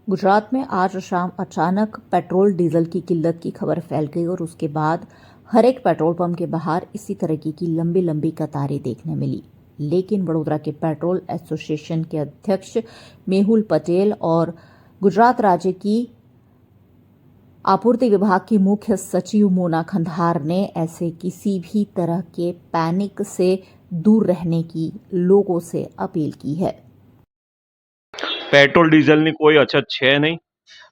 गुजरात में आज शाम अचानक पेट्रोल डीजल की किल्लत की खबर फैल गई और उसके बाद हर एक पेट्रोल पंप के बाहर इसी तरीके की लंबी लंबी कतारें देखने मिली। लेकिन वडोदरा के पेट्रोल एसोसिएशन के अध्यक्ष मेहुल पटेल और गुजरात राज्य की आपूर्ति विभाग की मुख्य सचिव मोना खंधार ने ऐसे किसी भी तरह के पैनिक से दूर रहने की लोगों से अपील की है। પેટ્રોલ ડીઝલની કોઈ અછત છે નહીં.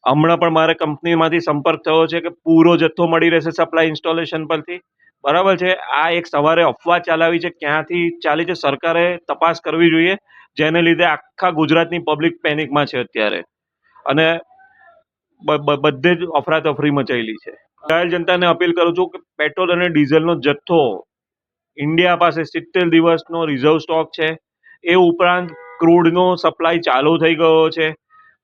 હમણાં પણ મારે કંપનીમાંથી સંપર્ક થયો છે કે પૂરો જથ્થો મળી રહેશે સપ્લાય ઇન્સ્ટોલેશન પરથી. બરાબર છે. આ એક સવારે અફવા ચલાવી છે, ક્યાંથી ચાલી છે, સરકારે તપાસ કરવી જોઈએ, જેને લીધે આખા ગુજરાતની પબ્લિક પેનિકમાં છે અત્યારે, અને બધે જ અફરાતફરી મચાયેલી છે. ઘાયલ જનતાને અપીલ કરું છું કે પેટ્રોલ અને ડીઝલનો જથ્થો ઇન્ડિયા પાસે 70 દિવસનો રિઝર્વ સ્ટોક છે. એ ઉપરાંત ક્રૂડનો સપ્લાય ચાલુ થઈ ગયો છે.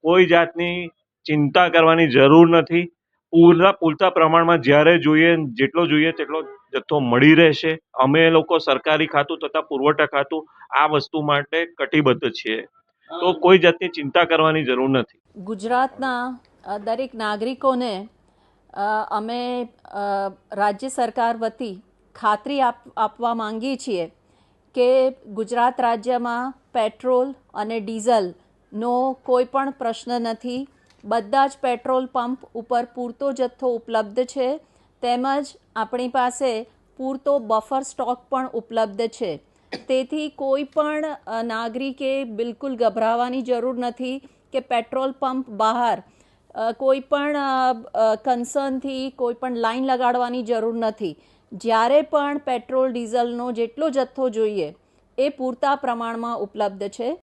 કોઈ જાતની ચિંતા કરવાની જરૂર નથી. પૂરતા પ્રમાણમાં જ્યારે જોઈએ, જેટલો જોઈએ તેટલો જથ્થો મળી રહેશે. અમે લોકો સરકારી ખાતું તથા પુરવઠા ખાતું આ વસ્તુ માટે કટિબદ્ધ છીએ, તો કોઈ જાતની ચિંતા કરવાની જરૂર નથી. ગુજરાતના દરેક નાગરિકોને અમે રાજ્ય સરકાર વતી ખાતરી આપવા માંગીએ છીએ કે ગુજરાત રાજ્યમાં પેટ્રોલ અને ડીઝલનો કોઈ પણ પ્રશ્ન નથી. બધા જ પેટ્રોલ પંપ ઉપર પૂરતો જથ્થો ઉપલબ્ધ છે, તેમજ આપણી પાસે પૂરતો બફર સ્ટોક પણ ઉપલબ્ધ છે. તેથી કોઈ પણ નાગરિકે બિલકુલ ગભરાવાની જરૂર નથી કે પેટ્રોલ પંપ બહાર કોઈ પણ કન્સર્નથી કોઈ પણ લાઈન લગાડવાની જરૂર નથી. જ્યારે પણ પેટ્રોલ ડીઝલનો જેટલો જથ્થો જોઈએ એ પૂરતા પ્રમાણમાં ઉપલબ્ધ છે.